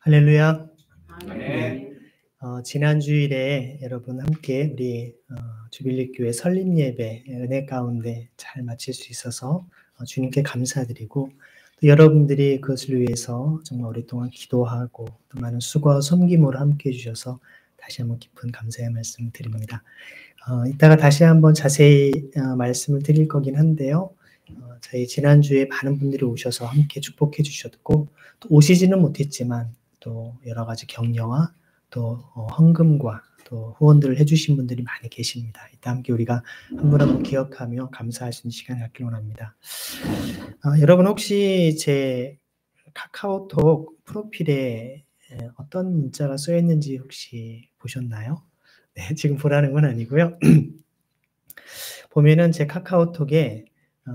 할렐루야. 아멘. 지난 주일에 여러분 함께 우리 주빌리교회 설립 예배 은혜 가운데 잘 마칠 수 있어서 주님께 감사드리고, 또 여러분들이 그것을 위해서 정말 오랫동안 기도하고 또 많은 수고와 섬김으로 함께 해주셔서 다시 한번 깊은 감사의 말씀을 드립니다. 이따가 다시 한번 자세히 말씀을 드릴 거긴 한데요. 저희 지난주에 많은 분들이 오셔서 함께 축복해 주셨고, 또 오시지는 못했지만 또 여러 가지 격려와 또 헌금과 또 후원들을 해주신 분들이 많이 계십니다. 이따 함께 우리가 한 분 한 분 기억하며 감사하시는 시간 갖길 원합니다. 여러분 혹시 제 카카오톡 프로필에 어떤 문자가 쓰여 있는지 혹시 보셨나요? 네, 지금 보라는 건 아니고요. 보면은 제 카카오톡에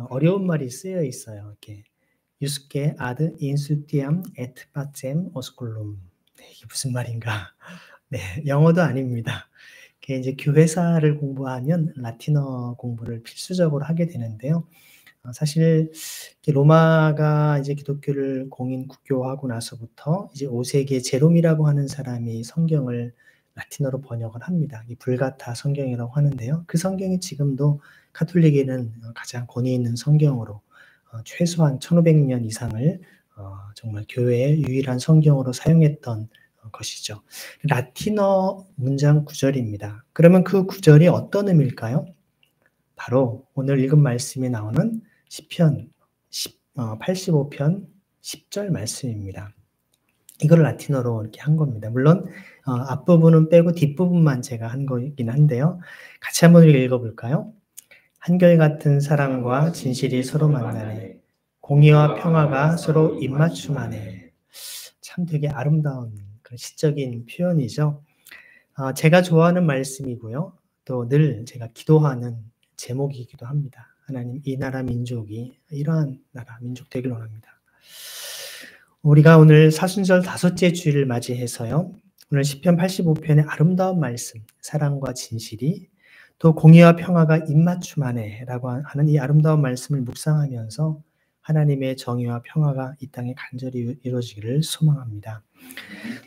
어려운 말이 쓰여 있어요. 이렇게 유스케 아드 인수티암 에트 바젬 오스콜룸. 네, 이게 무슨 말인가? 네, 영어도 아닙니다. 이게 이제 교회사를 공부하면 라틴어 공부를 필수적으로 하게 되는데요. 사실 로마가 이제 기독교를 공인 국교하고 나서부터 이제 5세기에 제롬이라고 하는 사람이 성경을 라틴어로 번역을 합니다. 이 불가타 성경이라고 하는데요. 그 성경이 지금도 카톨릭에는 가장 권위 있는 성경으로 최소한 1500년 이상을 정말 교회의 유일한 성경으로 사용했던 것이죠. 라틴어 문장 구절입니다. 그러면 그 구절이 어떤 의미일까요? 바로 오늘 읽은 말씀이 나오는 시편 85편 10절 말씀입니다. 이걸 라틴어로 이렇게 한 겁니다. 물론 앞부분은 빼고 뒷부분만 제가 한 거긴 한데요. 같이 한번 읽어볼까요? 한결같은 사랑과 진실이 서로 만나네. 공의와 평화가 서로 입맞춤하네. 참 되게 아름다운 그런 시적인 표현이죠. 제가 좋아하는 말씀이고요. 또 늘 제가 기도하는 제목이기도 합니다. 하나님, 이 나라 민족이 이러한 나라 민족 되길 원합니다. 우리가 오늘 사순절 5째 주일을 맞이해서요. 오늘 시편 85편의 아름다운 말씀, 사랑과 진실이 또 공의와 평화가 입맞춤하네 라고 하는 이 아름다운 말씀을 묵상하면서 하나님의 정의와 평화가 이 땅에 간절히 이루어지기를 소망합니다.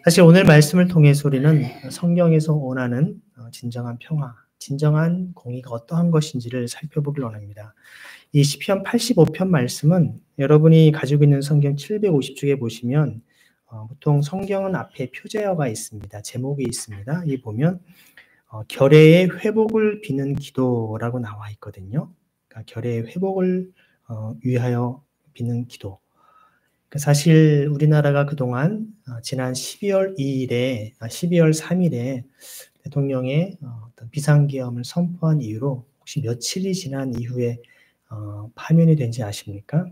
사실 오늘 말씀을 통해서 우리는 성경에서 원하는 진정한 평화, 진정한 공의가 어떠한 것인지를 살펴보길 원합니다. 이 시편 85편 말씀은 여러분이 가지고 있는 성경 750쪽에 보시면 보통 성경은 앞에 표제어가 있습니다. 제목이 있습니다. 이 보면 결의의 회복을 비는 기도라고 나와 있거든요. 그러니까 결의의 회복을 위하여 비는 기도. 사실 우리나라가 그동안 지난 12월 3일에 대통령의 어떤 비상계엄을 선포한 이후로 혹시 며칠이 지난 이후에 파면이 된지 아십니까?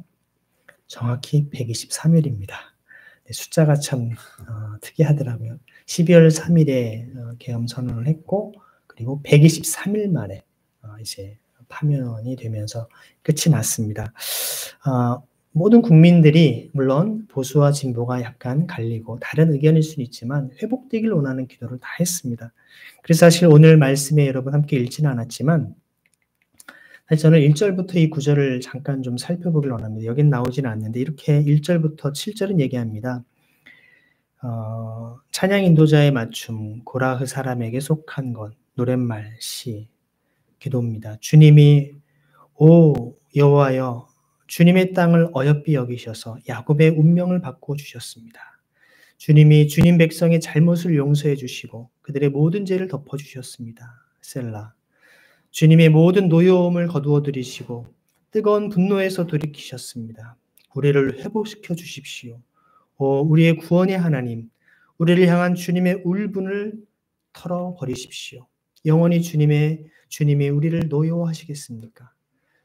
정확히 123일입니다. 숫자가 참 특이하더라고요. 12월 3일에 계엄 선언을 했고, 그리고 123일 만에 이제 파면이 되면서 끝이 났습니다. 모든 국민들이 물론 보수와 진보가 약간 갈리고 다른 의견일 수는 있지만 회복되길 원하는 기도를 다 했습니다. 그래서 사실 오늘 말씀에 여러분 함께 읽지는 않았지만 사실 저는 1절부터 이 구절을 잠깐 좀 살펴보길 원합니다. 여긴 나오지는 않는데 이렇게 1절부터 7절은 얘기합니다. 찬양 인도자의 맞춤, 고라흐 사람에게 속한 것, 노랫말, 시, 기도입니다. 주님이 오 여호와여, 주님의 땅을 어여삐 여기셔서 야곱의 운명을 바꿔주셨습니다. 주님이 주님 백성의 잘못을 용서해 주시고 그들의 모든 죄를 덮어주셨습니다. 셀라. 주님의 모든 노여움을 거두어 들이시고 뜨거운 분노에서 돌이키셨습니다. 우리를 회복시켜 주십시오. 우리의 구원의 하나님, 우리를 향한 주님의 울분을 털어버리십시오. 영원히 주님이 우리를 노여워하시겠습니까?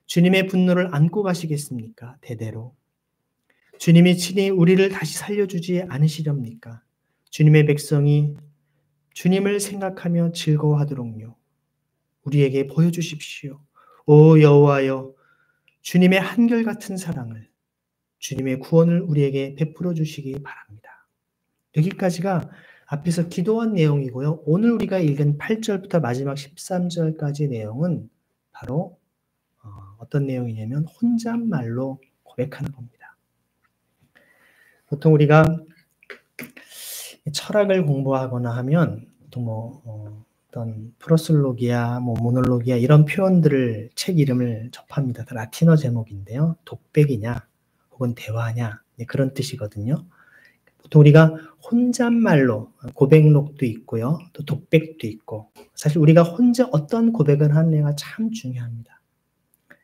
주님의 분노를 안고 가시겠습니까? 대대로. 주님이 친히 우리를 다시 살려주지 않으시렵니까? 주님의 백성이 주님을 생각하며 즐거워하도록요. 우리에게 보여주십시오. 오 여호와여, 주님의 한결같은 사랑을, 주님의 구원을 우리에게 베풀어 주시기 바랍니다. 여기까지가 앞에서 기도한 내용이고요. 오늘 우리가 읽은 8절부터 마지막 13절까지의 내용은 바로 어떤 내용이냐면 혼잣말로 고백하는 겁니다. 보통 우리가 철학을 공부하거나 하면 또 어떤 프로솔로기아, 모놀로기아 이런 표현들을 책 이름을 접합니다. 라틴어 제목인데요. 독백이냐 혹은 대화냐 그런 뜻이거든요. 보통 우리가 혼잣말로 고백록도 있고요. 또 독백도 있고 사실 우리가 혼자 어떤 고백을 하느냐가 참 중요합니다.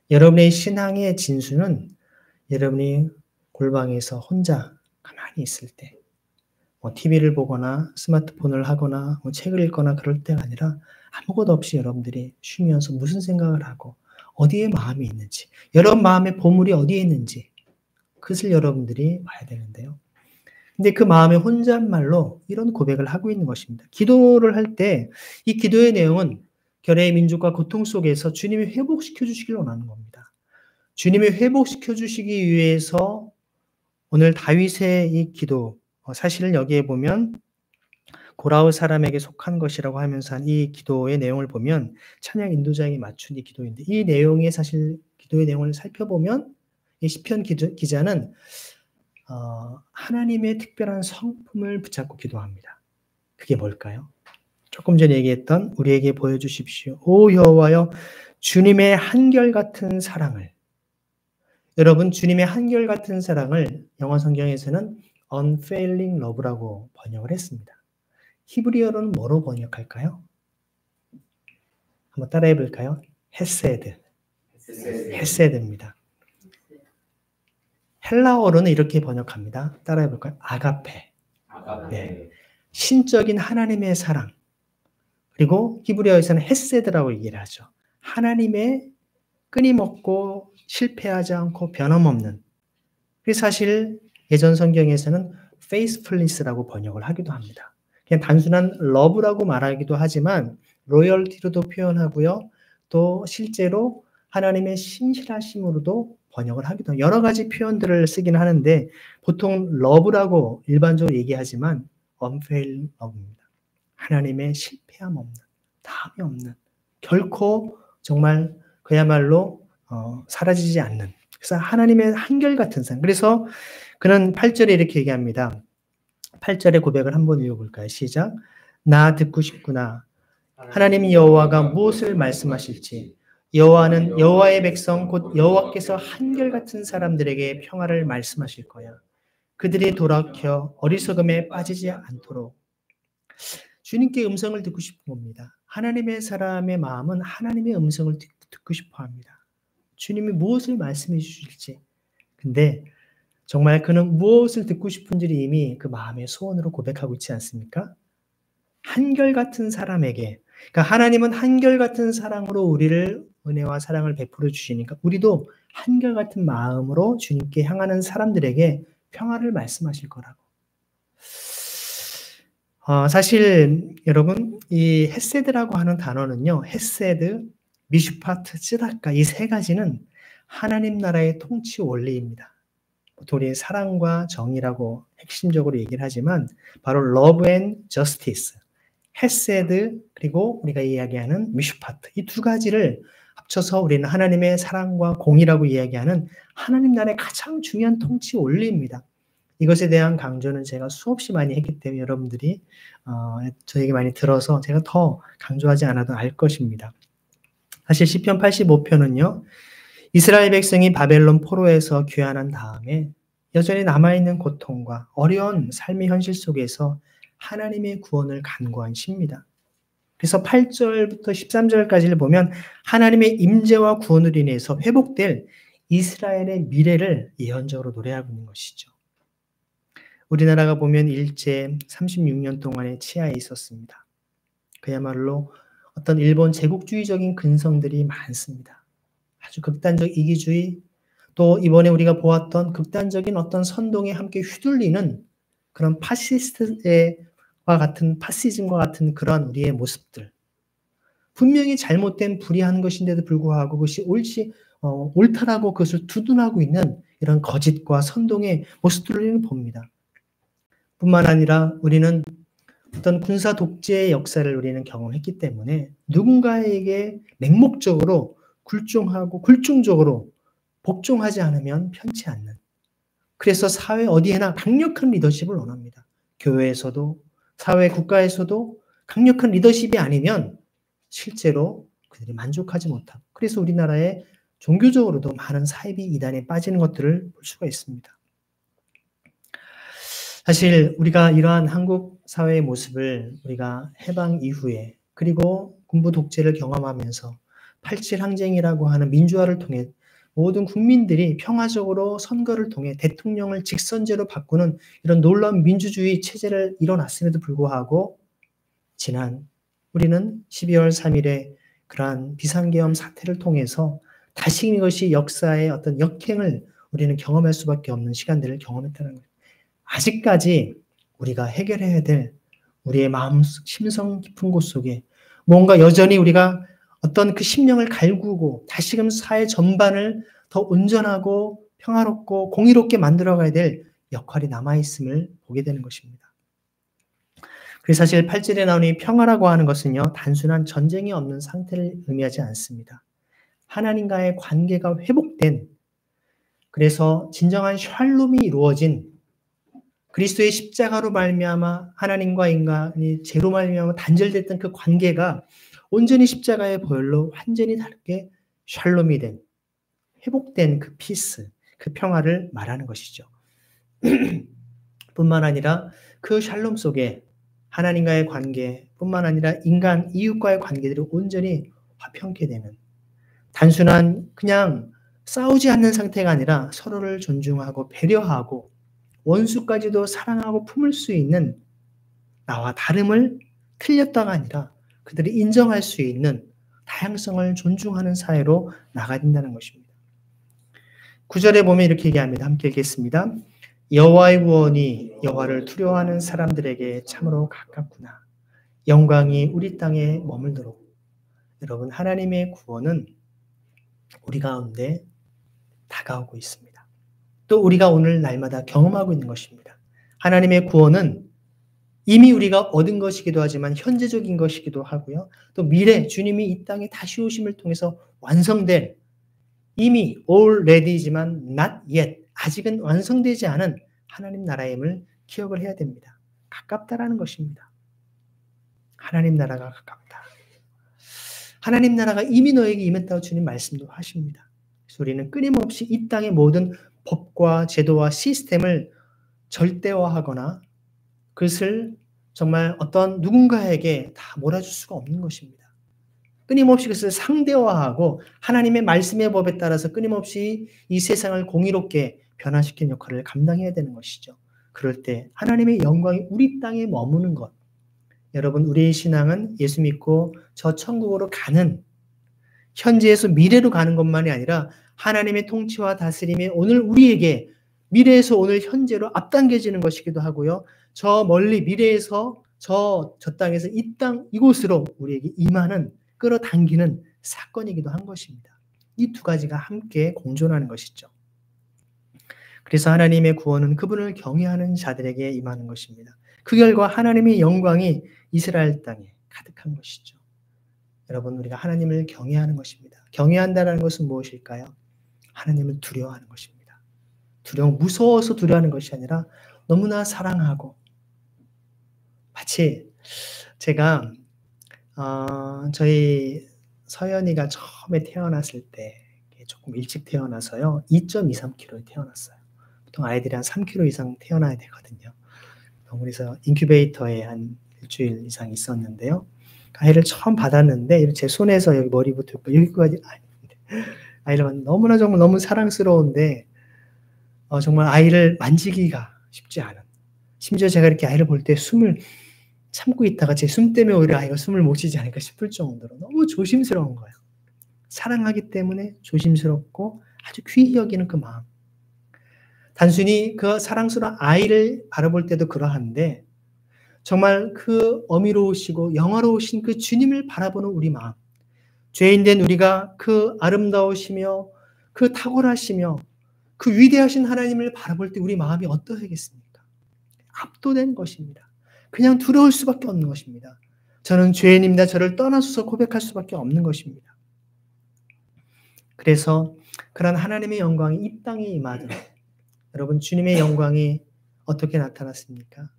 여러분의 신앙의 진수는 여러분이 골방에서 혼자 가만히 있을 때 TV를 보거나 스마트폰을 하거나 책을 읽거나 그럴 때가 아니라 아무것도 없이 여러분들이 쉬면서 무슨 생각을 하고 어디에 마음이 있는지 여러분 마음의 보물이 어디에 있는지 그것을 여러분들이 봐야 되는데요. 근데 그 마음의 혼잣말로 이런 고백을 하고 있는 것입니다. 기도를 할 때 이 기도의 내용은 결의의 민족과 고통 속에서 주님이 회복시켜 주시길 원하는 겁니다. 주님이 회복시켜 주시기 위해서 오늘 다윗의 이 기도 사실은 여기에 보면 고라울 사람에게 속한 것이라고 하면서 한 이 기도의 내용을 보면 찬양 인도자에게 맞춘 이 기도인데 이 내용의 사실 기도의 내용을 살펴보면 이 시편 기자는 하나님의 특별한 성품을 붙잡고 기도합니다. 그게 뭘까요? 조금 전에 얘기했던 우리에게 보여주십시오. 오 여호와여 주님의 한결같은 사랑을 여러분 주님의 한결같은 사랑을 영어 성경에서는 unfailing love라고 번역을 했습니다. 히브리어로는 뭐로 번역할까요? 한번 따라해 볼까요? 헤세드입니다. 헬라어로는 이렇게 번역합니다. 따라해 볼까요? 아가페. 네. 신적인 하나님의 사랑. 그리고 히브리어에서는 헤세드라고 얘기를 하죠. 하나님의 끊임없고 실패하지 않고 변함없는. 그래서 사실 예전 성경에서는 faithfulness라고 번역을 하기도 합니다. 그냥 단순한 love라고 말하기도 하지만 loyalty로도 표현하고요. 또 실제로 하나님의 신실하심으로도 번역을 하기도 합니다. 여러 가지 표현들을 쓰긴 하는데 보통 love라고 일반적으로 얘기하지만 unfailing love입니다. 하나님의 실패함 없는, 다함이 없는, 결코 정말 그야말로 사라지지 않는. 그래서 하나님의 한결같은 사랑. 그래서 그는 8절에 이렇게 얘기합니다. 8절의 고백을 한번 읽어볼까요? 시작. 나 듣고 싶구나. 하나님 여호와가 무엇을 말씀하실지. 여호와는 여호와의 백성 곧 여호와께서 한결같은 사람들에게 평화를 말씀하실 거야. 그들이 돌아켜 어리석음에 빠지지 않도록. 주님께 음성을 듣고 싶은 겁니다. 하나님의 사람의 마음은 하나님의 음성을 듣고 싶어 합니다. 주님이 무엇을 말씀해 주실지. 근데 정말 그는 무엇을 듣고 싶은지를 이미 그 마음의 소원으로 고백하고 있지 않습니까? 한결같은 사람에게, 그러니까 하나님은 한결같은 사랑으로 우리를 은혜와 사랑을 베풀어 주시니까 우리도 한결같은 마음으로 주님께 향하는 사람들에게 평화를 말씀하실 거라고. 사실 여러분 이 헤세드라고 하는 단어는요. 헤세드, 미슈파트, 쯔다까 이 세 가지는 하나님 나라의 통치 원리입니다. 보통 우리 사랑과 정의라고 핵심적으로 얘기를 하지만 바로 love and justice, 헤세드 그리고 우리가 이야기하는 미슈파트 이 두 가지를 합쳐서 우리는 하나님의 사랑과 공의라고 이야기하는 하나님 나라의 가장 중요한 통치 원리입니다. 이것에 대한 강조는 제가 수없이 많이 했기 때문에 여러분들이 저에게 많이 들어서 제가 더 강조하지 않아도 알 것입니다. 사실 시편 85편은요. 이스라엘 백성이 바벨론 포로에서 귀환한 다음에 여전히 남아있는 고통과 어려운 삶의 현실 속에서 하나님의 구원을 간구한 시입니다. 그래서 8절부터 13절까지를 보면 하나님의 임재와 구원으로 인해서 회복될 이스라엘의 미래를 예언적으로 노래하고 있는 것이죠. 우리나라가 보면 일제 36년 동안의 치하에 있었습니다. 그야말로 어떤 일본 제국주의적인 근성들이 많습니다. 아주 극단적 이기주의, 또 이번에 우리가 보았던 극단적인 어떤 선동에 함께 휘둘리는 그런 파시즘과 같은 그런 우리의 모습들. 분명히 잘못된 불의한 것인데도 불구하고 그것이 옳다라고 그것을 두둔하고 있는 이런 거짓과 선동의 모습들을 우리는 봅니다. 뿐만 아니라 우리는 어떤 군사 독재의 역사를 우리는 경험했기 때문에 누군가에게 맹목적으로 굴종적으로 복종하지 않으면 편치 않는. 그래서 사회 어디에나 강력한 리더십을 원합니다. 교회에서도 사회 국가에서도 강력한 리더십이 아니면 실제로 그들이 만족하지 못하고, 그래서 우리나라에 종교적으로도 많은 사이비 이단에 빠지는 것들을 볼 수가 있습니다. 사실 우리가 이러한 한국 사회의 모습을 우리가 해방 이후에 그리고 군부 독재를 경험하면서 87 항쟁이라고 하는 민주화를 통해 모든 국민들이 평화적으로 선거를 통해 대통령을 직선제로 바꾸는 이런 놀라운 민주주의 체제를 이뤄놨음에도 불구하고 지난 우리는 12월 3일에 그러한 비상계엄 사태를 통해서 다시 이것이 역사의 어떤 역행을 우리는 경험할 수밖에 없는 시간들을 경험했다는 거예요. 아직까지 우리가 해결해야 될 우리의 마음 심성 깊은 곳 속에 뭔가 여전히 우리가 어떤 그 심령을 갈구고 다시금 사회 전반을 더 온전하고 평화롭고 공의롭게 만들어가야 될 역할이 남아있음을 보게 되는 것입니다. 그래서 사실 8절에 나오는 이 평화라고 하는 것은요, 단순한 전쟁이 없는 상태를 의미하지 않습니다. 하나님과의 관계가 회복된, 그래서 진정한 샬롬이 이루어진, 그리스도의 십자가로 말미암아 하나님과 인간이 죄로 말미암아 단절됐던 그 관계가 온전히 십자가의 보혈로 완전히 다르게 샬롬이 된, 회복된 그 피스, 그 평화를 말하는 것이죠. 뿐만 아니라 그 샬롬 속에 하나님과의 관계뿐만 아니라 인간, 이웃과의 관계들이 온전히 화평케 되는, 단순한 그냥 싸우지 않는 상태가 아니라 서로를 존중하고 배려하고 원수까지도 사랑하고 품을 수 있는, 나와 다름을 틀렸다가 아니라 그들이 인정할 수 있는 다양성을 존중하는 사회로 나가야 된다는 것입니다. 9절에 보면 이렇게 얘기합니다. 함께 읽겠습니다. 여호와의 구원이 여호와를 두려워하는 사람들에게 참으로 가깝구나. 영광이 우리 땅에 머물도록. 여러분, 하나님의 구원은 우리 가운데 다가오고 있습니다. 또 우리가 오늘 날마다 경험하고 있는 것입니다. 하나님의 구원은 이미 우리가 얻은 것이기도 하지만 현재적인 것이기도 하고요. 또 미래 주님이 이 땅에 다시 오심을 통해서 완성될, 이미 already지만 not yet, 아직은 완성되지 않은 하나님 나라임을 기억을 해야 됩니다. 가깝다라는 것입니다. 하나님 나라가 가깝다. 하나님 나라가 이미 너에게 임했다고 주님 말씀도 하십니다. 그래서 우리는 끊임없이 이 땅의 모든 법과 제도와 시스템을 절대화하거나 그것을 정말 어떤 누군가에게 다 몰아줄 수가 없는 것입니다. 끊임없이 그것을 상대화하고 하나님의 말씀의 법에 따라서 끊임없이 이 세상을 공의롭게 변화시키는 역할을 감당해야 되는 것이죠. 그럴 때 하나님의 영광이 우리 땅에 머무는 것. 여러분, 우리의 신앙은 예수 믿고 저 천국으로 가는, 현재에서 미래로 가는 것만이 아니라 하나님의 통치와 다스림이 오늘 우리에게 미래에서 오늘 현재로 앞당겨지는 것이기도 하고요. 저 멀리 미래에서 저 땅에서 이 땅 이곳으로 우리에게 임하는, 끌어당기는 사건이기도 한 것입니다. 이 두 가지가 함께 공존하는 것이죠. 그래서 하나님의 구원은 그분을 경외하는 자들에게 임하는 것입니다. 그 결과 하나님의 영광이 이스라엘 땅에 가득한 것이죠. 여러분, 우리가 하나님을 경외하는 것입니다. 경외한다는 것은 무엇일까요? 하나님을 두려워하는 것입니다. 무서워서 두려워하는 것이 아니라 너무나 사랑하고, 마치 제가 저희 서연이가 처음에 태어났을 때 조금 일찍 태어나서요. 2.23kg에 태어났어요. 보통 아이들이 한 3kg 이상 태어나야 되거든요. 그래서 인큐베이터에 한 일주일 이상 있었는데요. 아이를 처음 받았는데 제 손에서 여기 머리부터 여기까지 아이를 너무나 정말 너무 사랑스러운데 정말 아이를 만지기가 쉽지 않은, 심지어 제가 이렇게 아이를 볼 때 숨을 참고 있다가 제 숨 때문에 오히려 아이가 숨을 못 쉬지 않을까 싶을 정도로 너무 조심스러운 거예요. 사랑하기 때문에 조심스럽고 아주 귀히 여기는 그 마음. 단순히 그 사랑스러운 아이를 바라볼 때도 그러한데 정말 그 어미로우시고 영화로우신 그 주님을 바라보는 우리 마음, 죄인된 우리가 그 아름다우시며 그 탁월하시며 그 위대하신 하나님을 바라볼 때 우리 마음이 어떠하겠습니까? 압도된 것입니다. 그냥 두려울 수밖에 없는 것입니다. 저는 죄인입니다. 저를 떠나소서 고백할 수밖에 없는 것입니다. 그래서 그런 하나님의 영광이 이 땅에 임하도록, 여러분, 주님의 영광이 어떻게 나타났습니까?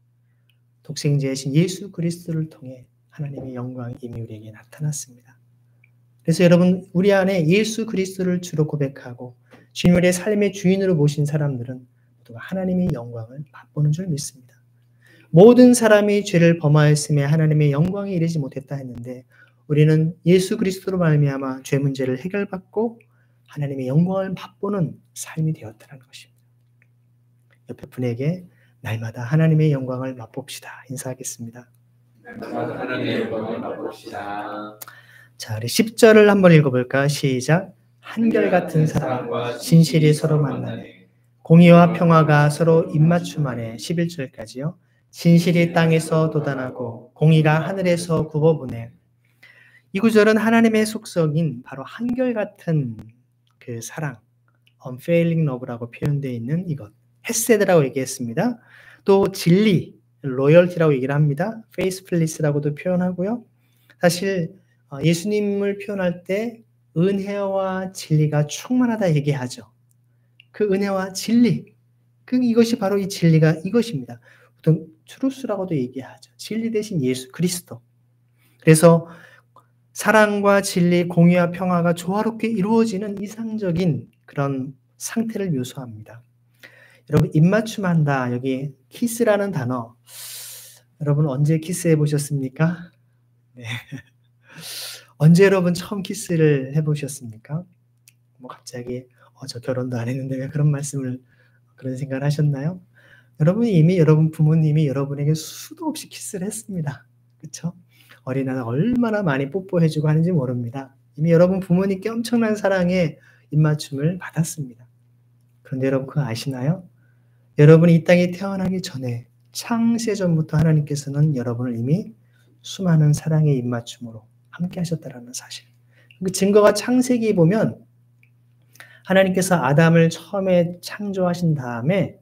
독생자이신 예수 그리스도를 통해 하나님의 영광이 이미 우리에게 나타났습니다. 그래서 여러분, 우리 안에 예수 그리스도를 주로 고백하고 주님 우리의 삶의 주인으로 모신 사람들은 모두가 하나님의 영광을 맛보는 줄 믿습니다. 모든 사람이 죄를 범하였음에 하나님의 영광에 이르지 못했다 했는데 우리는 예수 그리스도로 말미암아 죄 문제를 해결받고 하나님의 영광을 맛보는 삶이 되었다는 것입니다. 옆에 분에게 날마다 하나님의 영광을 맛봅시다. 인사하겠습니다. 날마다 하나님의 영광을 맛봅시다. 자, 우리 10절을 한번 읽어볼까? 시작. 한결같은 사랑과 진실이 서로 만나네. 공의와 평화가 서로 입맞춤하네. 11절까지요. 진실이 땅에서 돋아나고 공의가 하늘에서 굽어보네. 이 구절은 하나님의 속성인 바로 한결같은 그 사랑, unfailing love라고 표현되어 있는 이것, 헤세드라고 얘기했습니다. 또 진리, loyalty라고 얘기를 합니다. faithfulness라고도 표현하고요. 사실 예수님을 표현할 때 은혜와 진리가 충만하다 얘기하죠. 그 은혜와 진리, 이것이 바로 이 진리가 이것입니다. 보통 트루스라고도 얘기하죠. 진리 대신 예수 그리스도. 그래서 사랑과 진리, 공의와 평화가 조화롭게 이루어지는 이상적인 그런 상태를 묘사합니다. 여러분, 입맞춤한다. 여기 키스라는 단어. 여러분 언제 키스해 보셨습니까? 네. 언제 여러분 처음 키스를 해보셨습니까? 뭐 갑자기 저 결혼도 안 했는데 왜 그런 말씀을 그런 생각을 하셨나요? 여러분이 이미 여러분 부모님이 여러분에게 수도 없이 키스를 했습니다. 그렇죠? 어린아이는 얼마나 많이 뽀뽀해주고 하는지 모릅니다. 이미 여러분 부모님께 엄청난 사랑의 입맞춤을 받았습니다. 그런데 여러분 그거 아시나요? 여러분이 이 땅에 태어나기 전에 창세전부터 하나님께서는 여러분을 이미 수많은 사랑의 입맞춤으로 함께 하셨다는 사실. 그 증거가 창세기에 보면 하나님께서 아담을 처음에 창조하신 다음에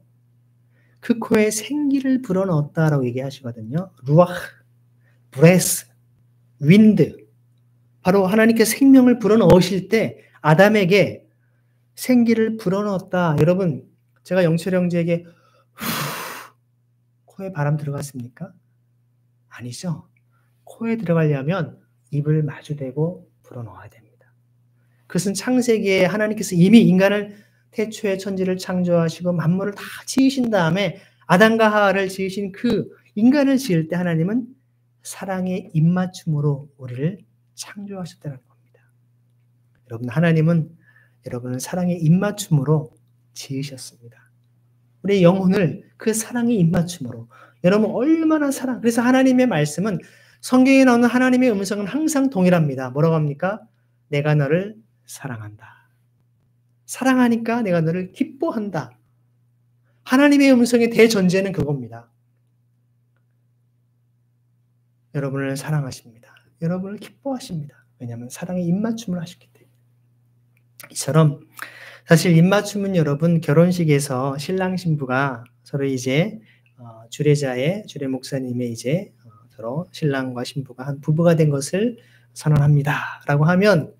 그 코에 생기를 불어넣었다라고 얘기하시거든요. 루아흐, 브레스, 윈드. 바로 하나님께서 생명을 불어넣으실 때 아담에게 생기를 불어넣었다. 여러분, 제가 영철 형제에게 코에 바람 들어갔습니까? 아니죠. 코에 들어가려면 입을 마주대고 불어넣어야 됩니다. 그것은 창세기에 하나님께서 이미 인간을 태초에 천지를 창조하시고 만물을 다 지으신 다음에 아담과 하와를 지으신 그 인간을 지을 때 하나님은 사랑의 입맞춤으로 우리를 창조하셨다는 겁니다. 여러분, 하나님은 여러분을 사랑의 입맞춤으로 지으셨습니다. 우리 영혼을 그 사랑의 입맞춤으로, 여러분 얼마나 그래서 하나님의 말씀은, 성경에 나오는 하나님의 음성은 항상 동일합니다. 뭐라고 합니까? 내가 너를 사랑한다. 사랑하니까 내가 너를 기뻐한다. 하나님의 음성의 대전제는 그겁니다. 여러분을 사랑하십니다. 여러분을 기뻐하십니다. 왜냐하면 사랑의 입맞춤을 하셨기 때문에. 이처럼 사실 입맞춤은 여러분 결혼식에서 신랑 신부가 서로 이제 주례 목사님의 이제 서로 신랑과 신부가 한 부부가 된 것을 선언합니다라고 하면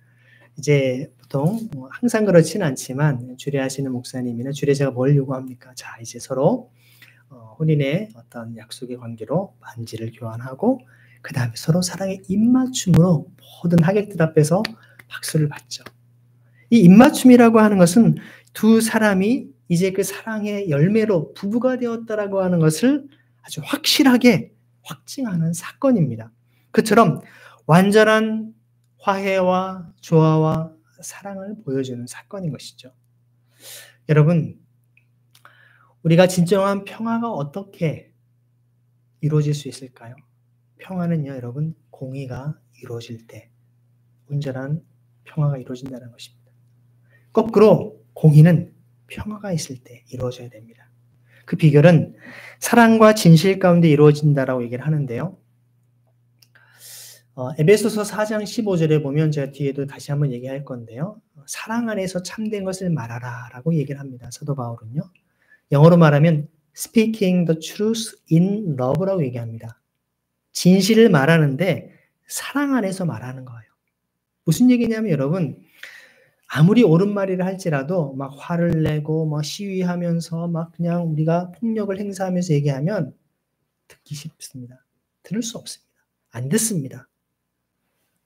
이제 보통 항상 그렇지는 않지만 주례하시는 목사님이나 주례자가 뭘 요구합니까? 자, 이제 서로 혼인의 어떤 약속의 관계로 반지를 교환하고 그 다음에 서로 사랑의 입맞춤으로 모든 하객들 앞에서 박수를 받죠. 이 입맞춤이라고 하는 것은 두 사람이 이제 그 사랑의 열매로 부부가 되었다라고 하는 것을 아주 확실하게 확증하는 사건입니다. 그처럼 완전한 화해와 조화와 사랑을 보여주는 사건인 것이죠. 여러분, 우리가 진정한 평화가 어떻게 이루어질 수 있을까요? 평화는요, 여러분, 공의가 이루어질 때 온전한 평화가 이루어진다는 것입니다. 거꾸로 공의는 평화가 있을 때 이루어져야 됩니다. 그 비결은 사랑과 진실 가운데 이루어진다라고 얘기를 하는데요. 에베소서 4장 15절에 보면 제가 뒤에도 다시 한번 얘기할 건데요. 사랑 안에서 참된 것을 말하라 라고 얘기를 합니다. 사도 바울은요. 영어로 말하면 speaking the truth in love라고 얘기합니다. 진실을 말하는데 사랑 안에서 말하는 거예요. 무슨 얘기냐면 여러분, 아무리 옳은 말이라 할지라도 막 화를 내고 막 시위하면서 막 그냥 우리가 폭력을 행사하면서 얘기하면 듣기 쉽습니다. 들을 수 없습니다. 안 듣습니다.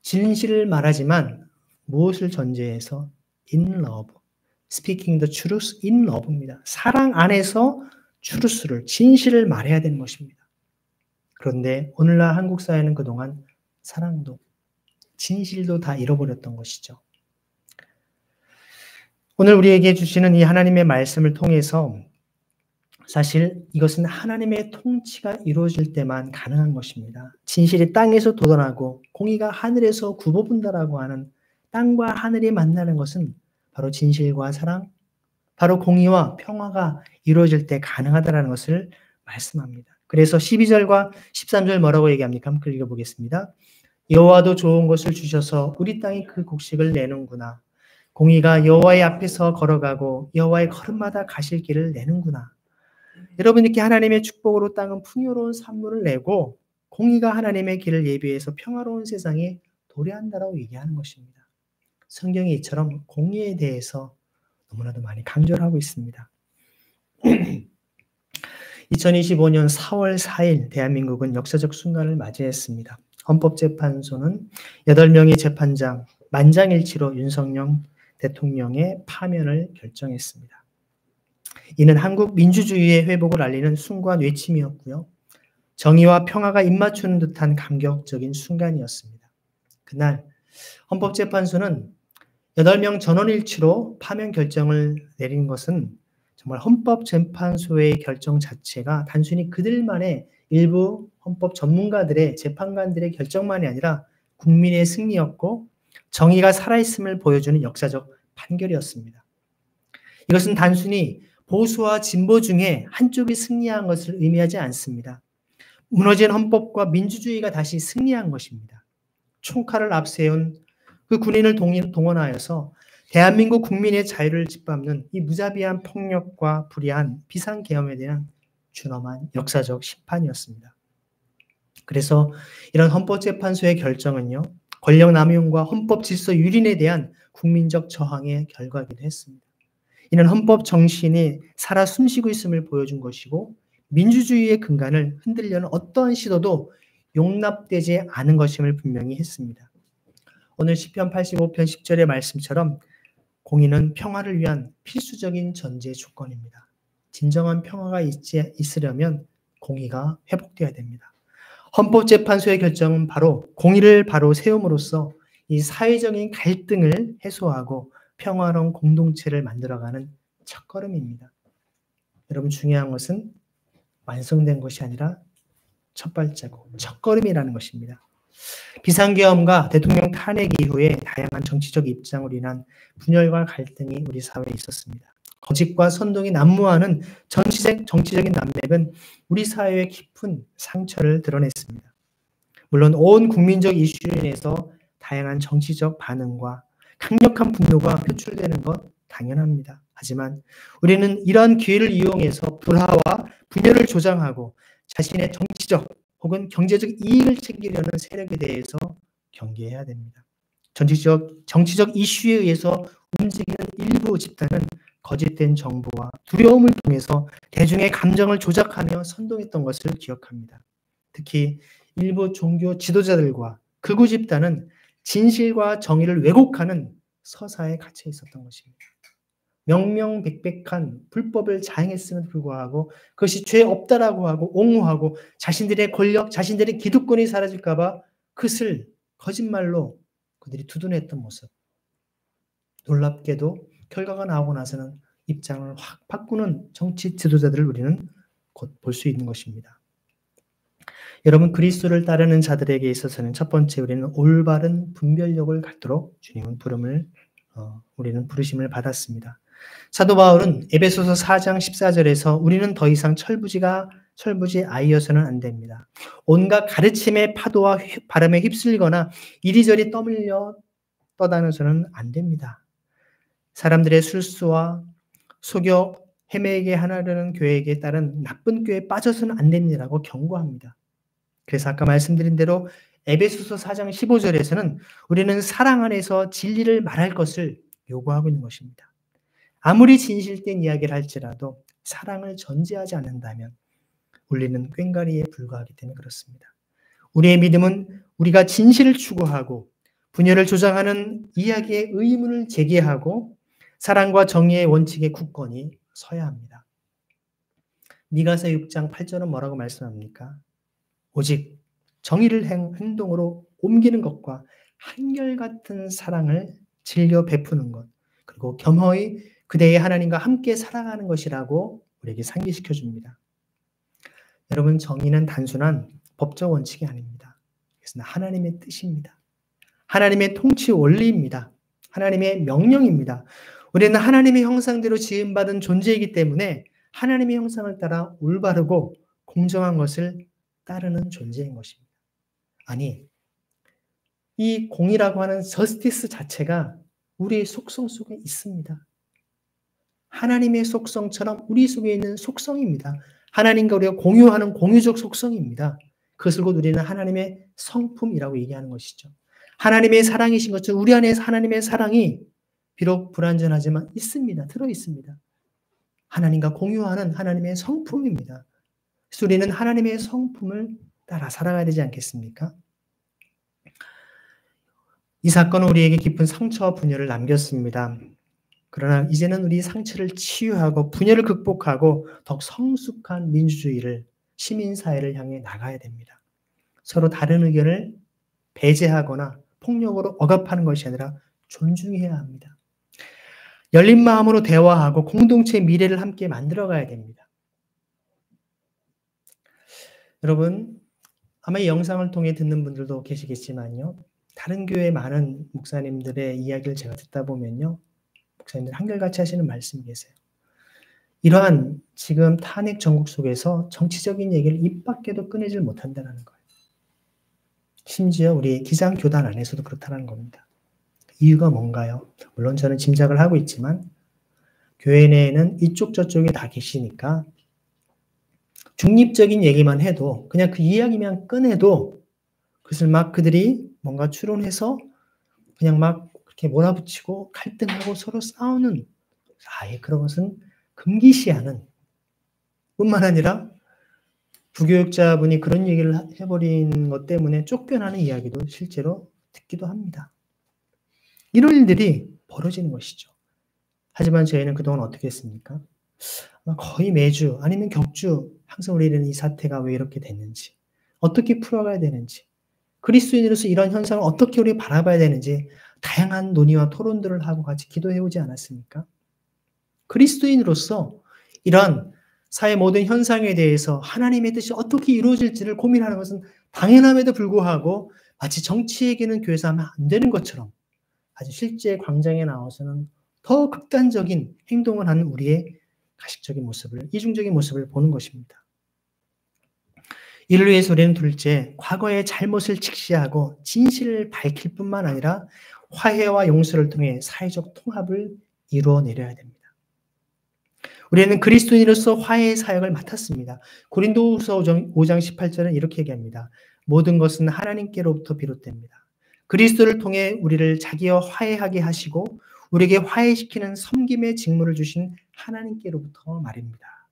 진실을 말하지만 무엇을 전제해서? in love. speaking the truth in love입니다. 사랑 안에서 truth를, 진실을 말해야 되는 것입니다. 그런데 오늘날 한국 사회는 그동안 사랑도 진실도 다 잃어버렸던 것이죠. 오늘 우리에게 주시는 이 하나님의 말씀을 통해서 사실 이것은 하나님의 통치가 이루어질 때만 가능한 것입니다. 진실이 땅에서 돋아나고 공의가 하늘에서 굽어본다라고 하는 땅과 하늘이 만나는 것은 바로 진실과 사랑, 바로 공의와 평화가 이루어질 때 가능하다는 것을 말씀합니다. 그래서 12절과 13절 뭐라고 얘기합니까? 한번 읽어보겠습니다. 여호와도 좋은 것을 주셔서 우리 땅이 그 곡식을 내는구나. 공의가 여호와의 앞에서 걸어가고 여호와의 걸음마다 가실 길을 내는구나. 여러분, 이렇게 하나님의 축복으로 땅은 풍요로운 산물을 내고 공의가 하나님의 길을 예비해서 평화로운 세상에 도래한다라고 얘기하는 것입니다. 성경이 이처럼 공의에 대해서 너무나도 많이 강조를 하고 있습니다. 2025년 4월 4일 대한민국은 역사적 순간을 맞이했습니다. 헌법재판소는 8명의 재판장 만장일치로 윤석열 대통령의 파면을 결정했습니다. 이는 한국 민주주의의 회복을 알리는 순간 외침이었고요. 정의와 평화가 입맞추는 듯한 감격적인 순간이었습니다. 그날 헌법재판소는 8명 전원일치로 파면 결정을 내린 것은 정말 헌법재판소의 결정 자체가 단순히 그들만의 일부 헌법 전문가들의 재판관들의 결정만이 아니라 국민의 승리였고 정의가 살아있음을 보여주는 역사적 판결이었습니다. 이것은 단순히 보수와 진보 중에 한쪽이 승리한 것을 의미하지 않습니다. 무너진 헌법과 민주주의가 다시 승리한 것입니다. 총칼을 앞세운 그 군인을 동원하여서 대한민국 국민의 자유를 짓밟는 이 무자비한 폭력과 불의한 비상계엄에 대한 준엄한 역사적 심판이었습니다. 그래서 이런 헌법재판소의 결정은요, 권력남용과 헌법 질서 유린에 대한 국민적 저항의 결과이기도 했습니다. 이는 헌법 정신이 살아 숨쉬고 있음을 보여준 것이고 민주주의의 근간을 흔들려는 어떠한 시도도 용납되지 않은 것임을 분명히 했습니다. 오늘 시편 85편 10절의 말씀처럼 공의는 평화를 위한 필수적인 전제 조건입니다. 진정한 평화가 있으려면 공의가 회복되어야 됩니다. 헌법재판소의 결정은 바로 공의를 바로 세움으로써 이 사회적인 갈등을 해소하고 평화로운 공동체를 만들어가는 첫걸음입니다. 여러분, 중요한 것은 완성된 것이 아니라 첫 발자국, 첫걸음이라는 것입니다. 비상계엄과 대통령 탄핵 이후에 다양한 정치적 입장으로 인한 분열과 갈등이 우리 사회에 있었습니다. 거짓과 선동이 난무하는 정치적인 난맥은 우리 사회의 깊은 상처를 드러냈습니다. 물론 온 국민적 이슈로 인해서 다양한 정치적 반응과 강력한 분노가 표출되는 것 당연합니다. 하지만 우리는 이러한 기회를 이용해서 불화와 분열을 조장하고 자신의 정치적 혹은 경제적 이익을 챙기려는 세력에 대해서 경계해야 됩니다. 정치적 이슈에 의해서 움직이는 일부 집단은 거짓된 정보와 두려움을 통해서 대중의 감정을 조작하며 선동했던 것을 기억합니다. 특히 일부 종교 지도자들과 극우 집단은 진실과 정의를 왜곡하는 서사에 갇혀 있었던 것입니다. 명명백백한 불법을 자행했음에도 불구하고 그것이 죄 없다라고 하고 옹호하고 자신들의 권력, 자신들의 기득권이 사라질까 봐 그것을 거짓말로 그들이 두둔했던 모습. 놀랍게도 결과가 나오고 나서는 입장을 확 바꾸는 정치 지도자들을 우리는 곧 볼 수 있는 것입니다. 여러분, 그리스도를 따르는 자들에게 있어서는 첫 번째 우리는 올바른 분별력을 갖도록 주님은 우리는 부르심을 받았습니다. 사도 바울은 에베소서 4장 14절에서 우리는 더 이상 철부지 아이여서는 안 됩니다. 온갖 가르침의 파도와 바람에 휩쓸리거나 이리저리 떠다녀서는 안 됩니다. 사람들의 술수와 속여 헤매게 하려는 교회에 따른 나쁜 교회에 빠져서는 안 됩니다라고 경고합니다. 그래서 아까 말씀드린 대로 에베소서 4장 15절에서는 우리는 사랑 안에서 진리를 말할 것을 요구하고 있는 것입니다. 아무리 진실된 이야기를 할지라도 사랑을 전제하지 않는다면 울리는 꽹과리에 불과하기 때문에 그렇습니다. 우리의 믿음은 우리가 진실을 추구하고 분열을 조장하는 이야기의 의문을 제기하고 사랑과 정의의 원칙에 굳건히 서야 합니다. 미가서 6장 8절은 뭐라고 말씀합니까? 오직 정의를 행동으로 옮기는 것과 한결같은 사랑을 즐겨 베푸는 것, 그리고 겸허히 그대의 하나님과 함께 살아가는 것이라고 우리에게 상기시켜 줍니다. 여러분, 정의는 단순한 법적 원칙이 아닙니다. 그것은 하나님의 뜻입니다. 하나님의 통치 원리입니다. 하나님의 명령입니다. 우리는 하나님의 형상대로 지음받은 존재이기 때문에 하나님의 형상을 따라 올바르고 공정한 것을 따르는 존재인 것입니다. 아니, 이 공의라고 하는 저스티스 자체가 우리의 속성 속에 있습니다. 하나님의 속성처럼 우리 속에 있는 속성입니다. 하나님과 우리가 공유하는 공유적 속성입니다. 그것을 곧 우리는 하나님의 성품이라고 얘기하는 것이죠. 하나님의 사랑이신 것처럼 우리 안에 하나님의 사랑이 비록 불완전하지만 있습니다. 들어있습니다. 하나님과 공유하는 하나님의 성품입니다. 그래서 우리는 하나님의 성품을 따라 살아가야 되지 않겠습니까? 이 사건은 우리에게 깊은 상처와 분열을 남겼습니다. 그러나 이제는 우리 상처를 치유하고 분열을 극복하고 더욱 성숙한 민주주의를, 시민사회를 향해 나가야 됩니다. 서로 다른 의견을 배제하거나 폭력으로 억압하는 것이 아니라 존중해야 합니다. 열린 마음으로 대화하고 공동체의 미래를 함께 만들어가야 됩니다. 여러분, 아마 이 영상을 통해 듣는 분들도 계시겠지만요. 다른 교회 많은 목사님들의 이야기를 제가 듣다 보면요. 목사님들 한결같이 하시는 말씀이 계세요. 이러한 지금 탄핵 정국 속에서 정치적인 얘기를 입 밖에도 꺼내질 못한다는 거예요. 심지어 우리 기장교단 안에서도 그렇다는 겁니다. 이유가 뭔가요? 물론 저는 짐작을 하고 있지만 교회 내에는 이쪽 저쪽에 다 계시니까 중립적인 얘기만 해도 그냥 그 이야기만 꺼내도 그것을 막 그들이 뭔가 추론해서 그냥 막 그렇게 몰아붙이고 갈등하고 서로 싸우는 아예 그런 것은 금기시하는 뿐만 아니라 부교육자분이 그런 얘기를 해버린 것 때문에 쫓겨나는 이야기도 실제로 듣기도 합니다. 이런 일들이 벌어지는 것이죠. 하지만 저희는 그동안 어떻게 했습니까? 거의 매주 아니면 격주 항상 우리는 이 사태가 왜 이렇게 됐는지, 어떻게 풀어가야 되는지, 그리스도인으로서 이런 현상을 어떻게 우리 바라봐야 되는지 다양한 논의와 토론들을 하고 같이 기도해오지 않았습니까? 그리스도인으로서 이런 사회 모든 현상에 대해서 하나님의 뜻이 어떻게 이루어질지를 고민하는 것은 당연함에도 불구하고 마치 정치 얘기는 교회에서 하면 안 되는 것처럼 아주 실제 광장에 나와서는 더 극단적인 행동을 하는 우리의 가식적인 모습을, 이중적인 모습을 보는 것입니다. 이를 위해서 우리는 둘째, 과거의 잘못을 직시하고 진실을 밝힐 뿐만 아니라 화해와 용서를 통해 사회적 통합을 이루어내려야 됩니다. 우리는 그리스도인으로서 화해의 사역을 맡았습니다. 고린도후서 5장 18절은 이렇게 얘기합니다. 모든 것은 하나님께로부터 비롯됩니다. 그리스도를 통해 우리를 자기와 화해하게 하시고 우리에게 화해시키는 섬김의 직무를 주신 하나님께로부터 말입니다.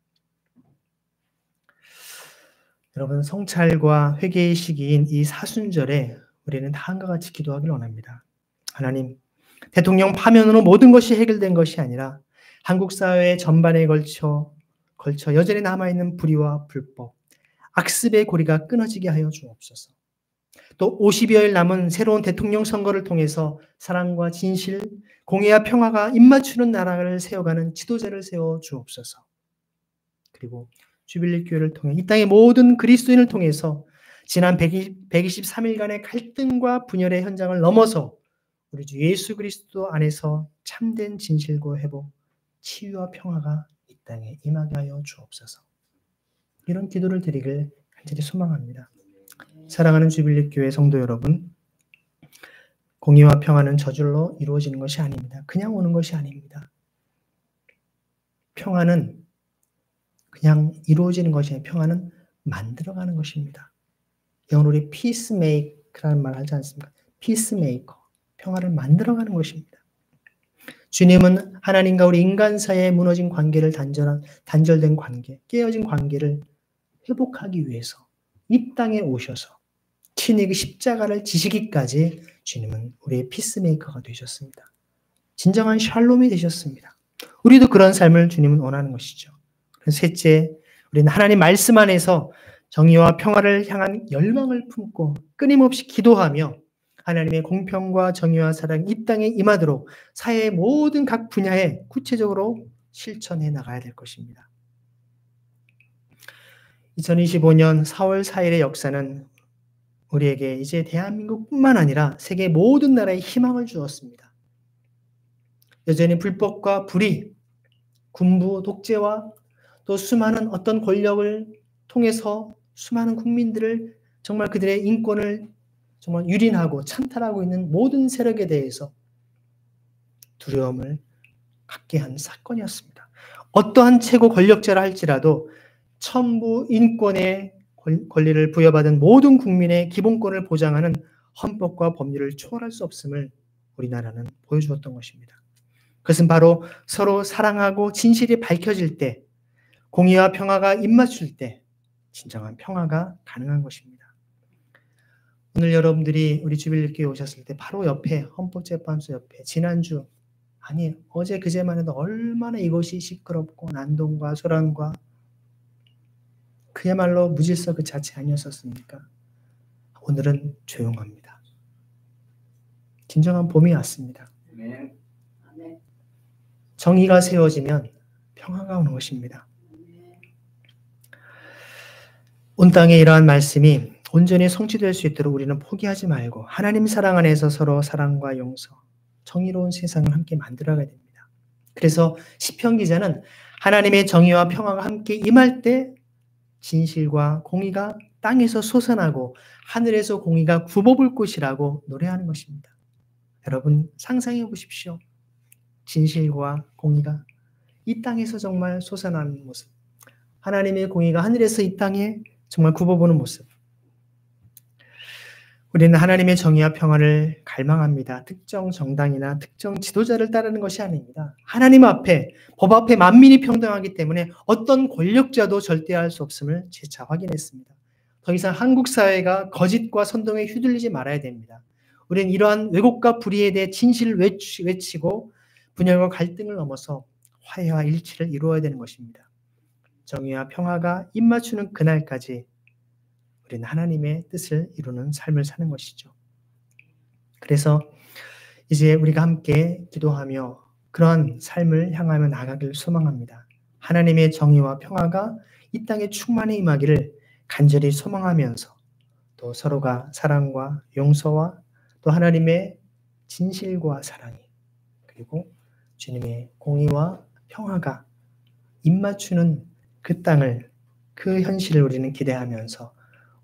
여러분, 성찰과 회개의 시기인 이 사순절에 우리는 다음과 같이 기도하기를 원합니다. 하나님, 대통령 파면으로 모든 것이 해결된 것이 아니라 한국 사회 전반에 걸쳐 여전히 남아있는 불의와 불법, 악습의 고리가 끊어지게 하여 주옵소서. 또 50여일 남은 새로운 대통령 선거를 통해서 사랑과 진실, 공의와 평화가 입맞추는 나라를 세워가는 지도자를 세워 주옵소서. 그리고 주빌리 교회를 통해 이 땅의 모든 그리스도인을 통해서 지난 123일간의 갈등과 분열의 현장을 넘어서 우리 주 예수 그리스도 안에서 참된 진실과 회복, 치유와 평화가 이 땅에 임하게 하여 주옵소서. 이런 기도를 드리길 간절히 소망합니다. 사랑하는 주빌리 교회 성도 여러분, 공의와 평화는 저절로 이루어지는 것이 아닙니다. 그냥 오는 것이 아닙니다. 평화는 그냥 이루어지는 것이 아니라 평화는 만들어가는 것입니다. 영어로 우리 peacemaker라는 말 하지 않습니까? peacemaker, 평화를 만들어가는 것입니다. 주님은 하나님과 우리 인간 사이에 무너진 관계를 단절된 관계, 깨어진 관계를 회복하기 위해서 이 땅에 오셔서 친히 그 십자가를 지시기까지 주님은 우리의 피스메이커가 되셨습니다. 진정한 샬롬이 되셨습니다. 우리도 그런 삶을 주님은 원하는 것이죠. 셋째, 우리는 하나님 말씀 안에서 정의와 평화를 향한 열망을 품고 끊임없이 기도하며 하나님의 공평과 정의와 사랑이 이 땅에 임하도록 사회의 모든 각 분야에 구체적으로 실천해 나가야 될 것입니다. 2025년 4월 4일의 역사는 우리에게 이제 대한민국뿐만 아니라 세계 모든 나라에 희망을 주었습니다. 여전히 불법과 불의, 군부 독재와 또 수많은 어떤 권력을 통해서 수많은 국민들을 정말 그들의 인권을 정말 유린하고 찬탈하고 있는 모든 세력에 대해서 두려움을 갖게 한 사건이었습니다. 어떠한 최고 권력자라 할지라도 천부 인권의 권리를 부여받은 모든 국민의 기본권을 보장하는 헌법과 법률을 초월할 수 없음을 우리나라는 보여주었던 것입니다. 그것은 바로 서로 사랑하고 진실이 밝혀질 때, 공의와 평화가 입맞출 때 진정한 평화가 가능한 것입니다. 오늘 여러분들이 우리 주빌교회 오셨을 때 바로 옆에 헌법재판소 옆에 지난주 아니 어제 그제만 해도 얼마나 이곳이 시끄럽고 난동과 소란과 그야말로 무질서 그 자체 아니었었습니까? 오늘은 조용합니다. 진정한 봄이 왔습니다. 정의가 세워지면 평화가 오는 것입니다. 온 땅에 이러한 말씀이 온전히 성취될 수 있도록 우리는 포기하지 말고 하나님 사랑 안에서 서로 사랑과 용서, 정의로운 세상을 함께 만들어가야 됩니다. 그래서 시편 기자는 하나님의 정의와 평화가 함께 임할 때 진실과 공의가 땅에서 솟아나고 하늘에서 공의가 굽어볼 것이라고 노래하는 것입니다. 여러분 상상해 보십시오. 진실과 공의가 이 땅에서 정말 솟아나는 모습, 하나님의 공의가 하늘에서 이 땅에 정말 굽어보는 모습. 우리는 하나님의 정의와 평화를 갈망합니다. 특정 정당이나 특정 지도자를 따르는 것이 아닙니다. 하나님 앞에, 법 앞에 만민이 평등하기 때문에 어떤 권력자도 절대할 수 없음을 재차 확인했습니다. 더 이상 한국 사회가 거짓과 선동에 휘둘리지 말아야 됩니다. 우리는 이러한 왜곡과 불의에 대해 진실을 외치고 분열과 갈등을 넘어서 화해와 일치를 이루어야 되는 것입니다. 정의와 평화가 입맞추는 그날까지 우리는 하나님의 뜻을 이루는 삶을 사는 것이죠. 그래서 이제 우리가 함께 기도하며 그러한 삶을 향하며 나가길 소망합니다. 하나님의 정의와 평화가 이 땅에 충만히 임하기를 간절히 소망하면서 또 서로가 사랑과 용서와 또 하나님의 진실과 사랑이 그리고 주님의 공의와 평화가 입맞추는 그 땅을, 그 현실을 우리는 기대하면서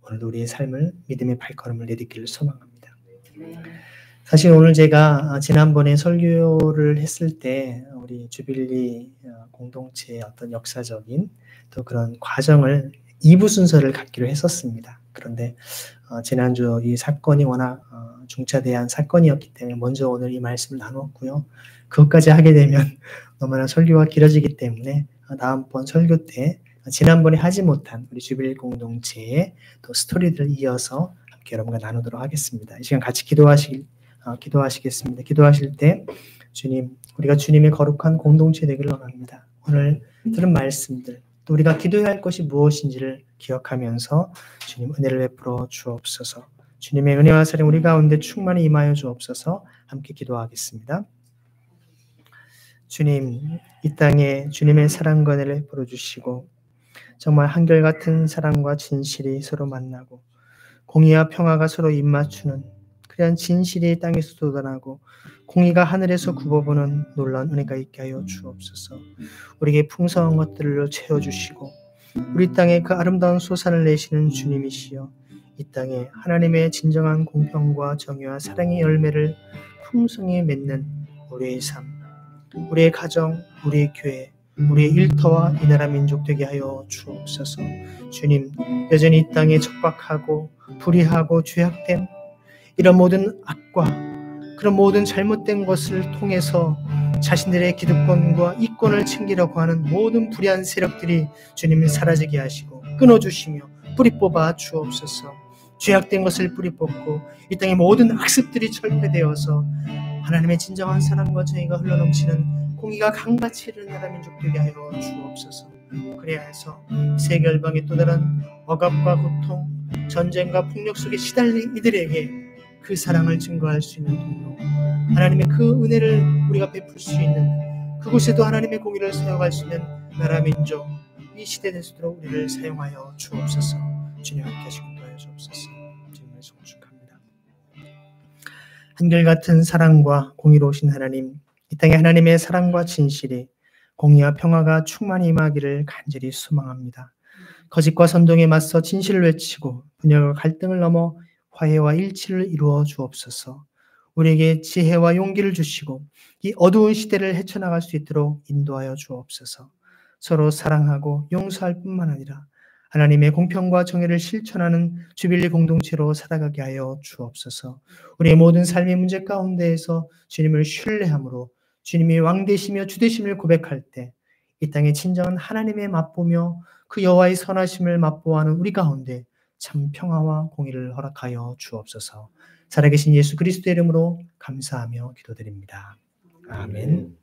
오늘도 우리의 삶을 믿음의 발걸음을 내딛기를 소망합니다. 사실 오늘 제가 지난번에 설교를 했을 때 우리 주빌리 공동체의 어떤 역사적인 또 그런 과정을 2부 순서를 갖기로 했었습니다. 그런데 지난주 이 사건이 워낙 중차대한 사건이었기 때문에 먼저 오늘 이 말씀을 나눴고요. 그것까지 하게 되면 너무나 설교가 길어지기 때문에 다음번 설교 때 지난번에 하지 못한 우리 주빌리 공동체의 또 스토리들을 이어서 함께 여러분과 나누도록 하겠습니다. 이 시간 같이 기도하시겠습니다. 기도하실 때 주님, 우리가 주님의 거룩한 공동체 되기를 원합니다. 오늘 들은 말씀들, 또 우리가 기도해야 할 것이 무엇인지를 기억하면서 주님 은혜를 베풀어 주옵소서. 주님의 은혜와 사랑 우리 가운데 충만히 임하여 주옵소서. 함께 기도하겠습니다. 주님, 이 땅에 주님의 사랑과 은혜를 베풀어 주시고 정말 한결같은 사랑과 진실이 서로 만나고 공의와 평화가 서로 입맞추는 그러한 진실이 땅에서 돋아나고 공의가 하늘에서 굽어보는 놀라운 은혜가 있게 하여 주옵소서. 우리에게 풍성한 것들로 채워주시고 우리 땅에 그 아름다운 소산을 내시는 주님이시여 이 땅에 하나님의 진정한 공평과 정의와 사랑의 열매를 풍성히 맺는 우리의 삶, 우리의 가정, 우리의 교회, 우리의 일터와 이 나라 민족 되게 하여 주옵소서. 주님, 여전히 이 땅에 척박하고 불의하고 죄악된 이런 모든 악과 그런 모든 잘못된 것을 통해서 자신들의 기득권과 이권을 챙기려고 하는 모든 불의한 세력들이 주님을 사라지게 하시고 끊어주시며 뿌리 뽑아 주옵소서. 죄악된 것을 뿌리 뽑고 이 땅의 모든 악습들이 철폐되어서 하나님의 진정한 사랑과 정의가 흘러넘치는 공의가 강같이 일어나는 나라 민족 되게 하여 주옵소서. 그래야 해서 세계 열방의 또 다른 억압과 고통, 전쟁과 폭력 속에 시달린 이들에게 그 사랑을 증거할 수 있는 통로, 하나님의 그 은혜를 우리가 베풀 수 있는 그곳에도 하나님의 공의를 사용할 수 있는 나라 민족, 이 시대 되도록 우리를 사용하여 주옵소서. 주님 함께 하시고 도와여 주옵소서. 주님을 송축합니다. 한결같은 사랑과 공의로우신 하나님, 이 땅에 하나님의 사랑과 진실이 공의와 평화가 충만히 임하기를 간절히 소망합니다. 거짓과 선동에 맞서 진실을 외치고 분열과 갈등을 넘어 화해와 일치를 이루어 주옵소서. 우리에게 지혜와 용기를 주시고 이 어두운 시대를 헤쳐나갈 수 있도록 인도하여 주옵소서. 서로 사랑하고 용서할 뿐만 아니라 하나님의 공평과 정의를 실천하는 주빌리 공동체로 살아가게 하여 주옵소서. 우리의 모든 삶의 문제 가운데에서 주님을 신뢰함으로 주님이 왕 되시며 주 되심을 고백할 때 이 땅에 진정한 하나님의 맛보며 그 여호와의 선하심을 맛보아하는 우리 가운데 참 평화와 공의를 허락하여 주옵소서. 살아계신 예수 그리스도의 이름으로 감사하며 기도드립니다. 아멘.